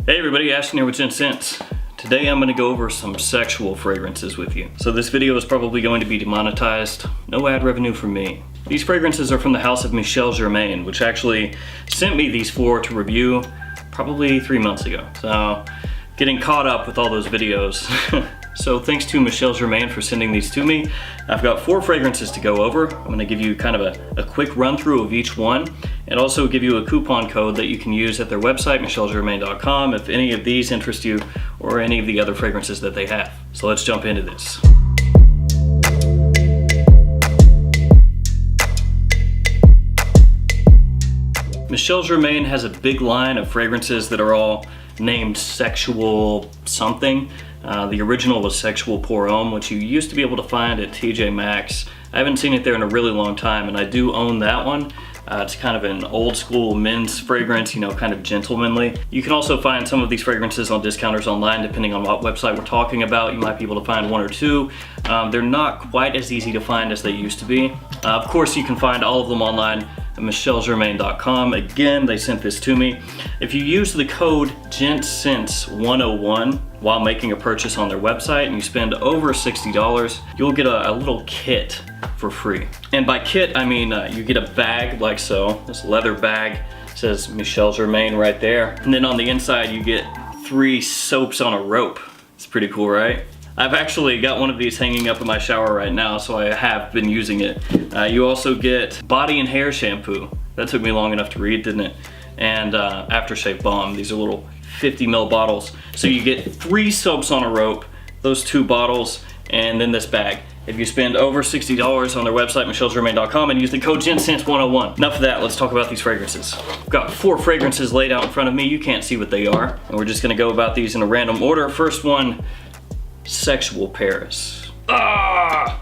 Hey everybody, Ashton here with Gents. Today I'm going to go over some sexual fragrances with you. So this video is probably going to be demonetized. No ad revenue from me. These fragrances are from the house of Michel Germain, which actually sent me these four to review probably 3 months ago. So getting caught up with all those videos. So thanks to Michel Germain for sending these to me. I've got 4 fragrances to go over. I'm going to give you kind of a quick run through of each one, and also give you a coupon code that you can use at their website, michelgermain.com, if any of these interest you or any of the other fragrances that they have. So let's jump into this. Michel Germain has a big line of fragrances that are all named sexual something. The original was Sexual Pour Homme, which you used to be able to find at TJ Maxx. I haven't seen it there in a really long time, and I do own that one. It's kind of an old school men's fragrance, you know, kind of gentlemanly. You can also find some of these fragrances on discounters online, depending on what website we're talking about. You might be able to find 1 or 2. They're not quite as easy to find as they used to be. Of course, you can find all of them online at michelgermain.com. Again, they sent this to me. If you use the code GENTSCENTS101 while making a purchase on their website and you spend over $60, you'll get a little kit for free. And by kit, I mean you get a bag like so. This leather bag says Michel Germain right there. And then on the inside, you get 3 soaps on a rope. It's pretty cool, right? I've actually got one of these hanging up in my shower right now, so I have been using it. You also get body and hair shampoo. That took me long enough to read, didn't it? And aftershave balm. These are little 50 ml bottles. So you get 3 soaps on a rope, those 2 bottles, and then this bag. If you spend over $60 on their website, michelgermain.com, and use the code GENTSCENTS101. Enough of that, let's talk about these fragrances. I've got 4 fragrances laid out in front of me. You can't see what they are. And we're just gonna go about these in a random order. First one, Sexual Paris. Ah!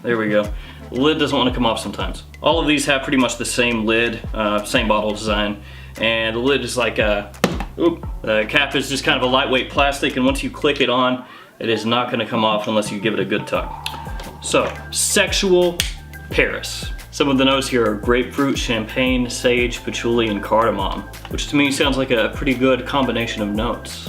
There we go. The lid doesn't want to come off sometimes. All of these have pretty much the same lid, same bottle design. And the lid is like the cap is just kind of a lightweight plastic, and once you click it on, it is not going to come off unless you give it a good tug. So, Sexual Paris. Some of the notes here are grapefruit, champagne, sage, patchouli, and cardamom, which to me sounds like a pretty good combination of notes.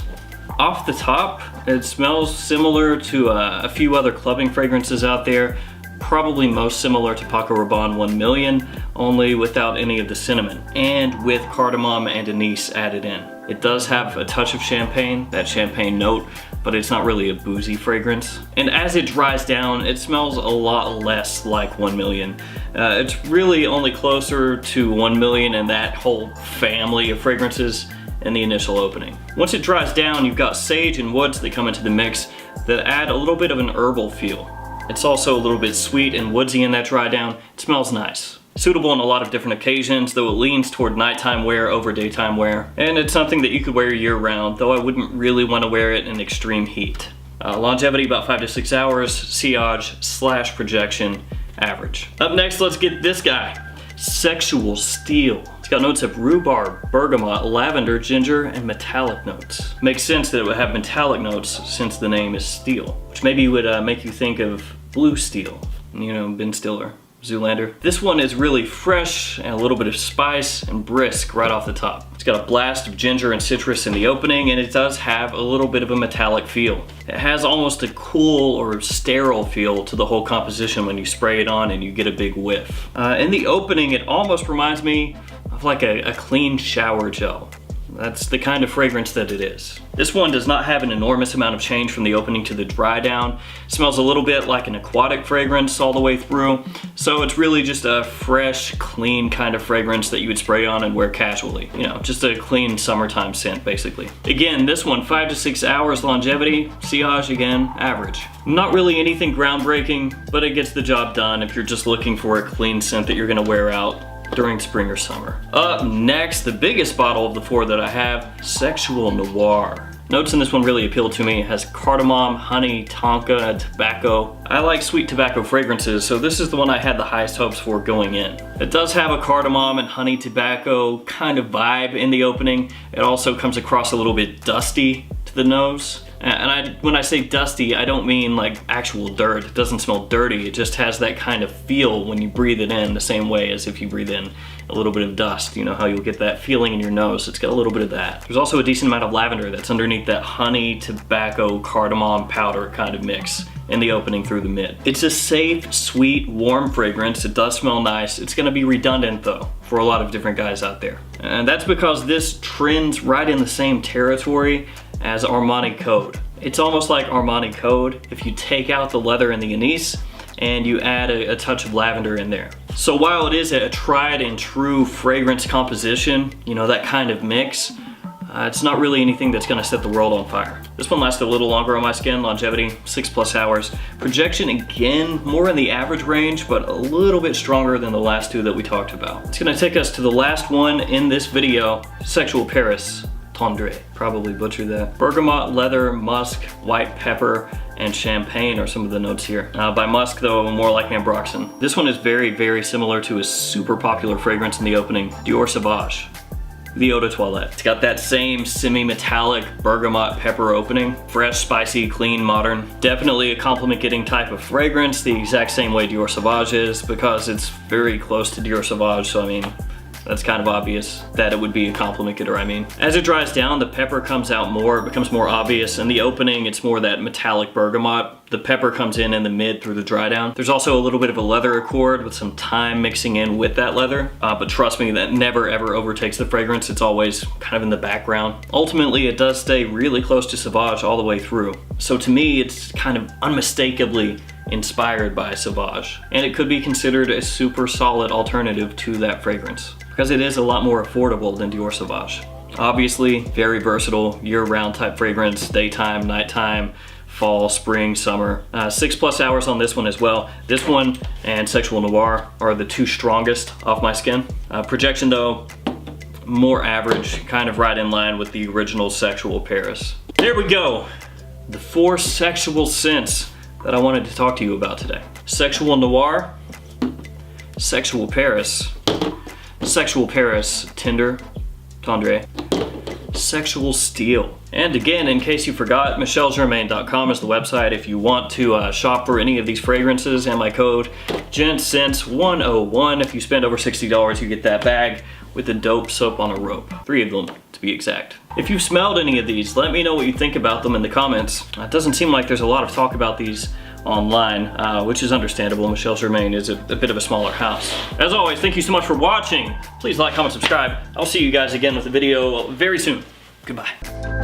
Off the top, it smells similar to a few other clubbing fragrances out there, probably most similar to Paco Rabanne 1 Million, only without any of the cinnamon, and with cardamom and anise added in. It does have a touch of champagne, that champagne note, but it's not really a boozy fragrance. And as it dries down, it smells a lot less like 1 Million. It's really only closer to 1 Million and that whole family of fragrances in the initial opening. Once it dries down, you've got sage and woods that come into the mix that add a little bit of an herbal feel. It's also a little bit sweet and woodsy in that dry down. It smells nice. Suitable on a lot of different occasions, though it leans toward nighttime wear over daytime wear. And it's something that you could wear year round, though I wouldn't really want to wear it in extreme heat. Longevity about 5 to 6 hours, sillage / projection, average. Up next, let's get this guy. Sexual Steel. It's got notes of rhubarb, bergamot, lavender, ginger, and metallic notes. Makes sense that it would have metallic notes since the name is Steel, which maybe would make you think of Blue Steel, you know, Ben Stiller, Zoolander. This one is really fresh and a little bit of spice and brisk right off the top. It's got a blast of ginger and citrus in the opening, and it does have a little bit of a metallic feel. It has almost a cool or sterile feel to the whole composition when you spray it on and you get a big whiff. In the opening, it almost reminds me of like a clean shower gel. That's the kind of fragrance that it is. This one does not have an enormous amount of change from the opening to the dry down. It smells a little bit like an aquatic fragrance all the way through. So it's really just a fresh, clean kind of fragrance that you would spray on and wear casually. You know, just a clean summertime scent, basically. Again, this one, 5 to 6 hours longevity, sillage again, average. Not really anything groundbreaking, but it gets the job done if you're just looking for a clean scent that you're gonna wear out during spring or summer. Up next, the biggest bottle of the 4 that I have, Sexual Noir. Notes in this one really appeal to me. It has cardamom, honey, tonka, and tobacco. I like sweet tobacco fragrances, so this is the one I had the highest hopes for going in. It does have a cardamom and honey tobacco kind of vibe in the opening. It also comes across a little bit dusty to the nose. And when I say dusty, I don't mean like actual dirt. It doesn't smell dirty. It just has that kind of feel when you breathe it in, the same way as if you breathe in a little bit of dust. You know how you'll get that feeling in your nose? It's got a little bit of that. There's also a decent amount of lavender that's underneath that honey, tobacco, cardamom powder kind of mix in the opening through the mid. It's a safe, sweet, warm fragrance. It does smell nice. It's gonna be redundant though for a lot of different guys out there. And that's because this trends right in the same territory as Armani Code. It's almost like Armani Code if you take out the leather and the anise and you add a touch of lavender in there. So while it is a tried and true fragrance composition, you know, that kind of mix, it's not really anything that's gonna set the world on fire. This one lasted a little longer on my skin, longevity, 6+ hours. Projection, again, more in the average range, but a little bit stronger than the last two that we talked about. It's gonna take us to the last one in this video, Sexual Paris. Tendre, probably butchered that. Bergamot, leather, musk, white pepper, and champagne are some of the notes here. By musk though, more like ambroxan. This one is very, very similar to a super popular fragrance in the opening, Dior Sauvage, the Eau de Toilette. It's got that same semi-metallic bergamot pepper opening. Fresh, spicy, clean, modern. Definitely a compliment getting type of fragrance, the exact same way Dior Sauvage is, because it's very close to Dior Sauvage, so I mean, that's kind of obvious that it would be a compliment getter, I mean. As it dries down, the pepper comes out more, it becomes more obvious. In the opening, it's more that metallic bergamot. The pepper comes in the mid through the dry down. There's also a little bit of a leather accord with some thyme mixing in with that leather. But trust me, that never ever overtakes the fragrance. It's always kind of in the background. Ultimately, it does stay really close to Sauvage all the way through. So to me, it's kind of unmistakably inspired by Sauvage. And it could be considered a super solid alternative to that fragrance, because it is a lot more affordable than Dior Sauvage. Obviously, very versatile, year-round type fragrance, daytime, nighttime, fall, spring, summer. 6+ hours on this one as well. This one and Sexual Noir are the two strongest off my skin. Projection though, more average, kind of right in line with the original Sexual Paris. There we go, the 4 sexual scents that I wanted to talk to you about today. Sexual Noir, Sexual Paris, Sexual Paris Tendre, Sexual Steel. And again, in case you forgot, michelgermain.com is the website if you want to shop for any of these fragrances, and my code GENTSCENTS101. If you spend over $60, you get that bag with the dope soap on a rope. 3 of them to be exact. If you've smelled any of these, let me know what you think about them in the comments. It doesn't seem like there's a lot of talk about these online, which is understandable. Michel Germain is a bit of a smaller house. As always, thank you so much for watching. Please like, comment, subscribe. I'll see you guys again with a video very soon. Goodbye.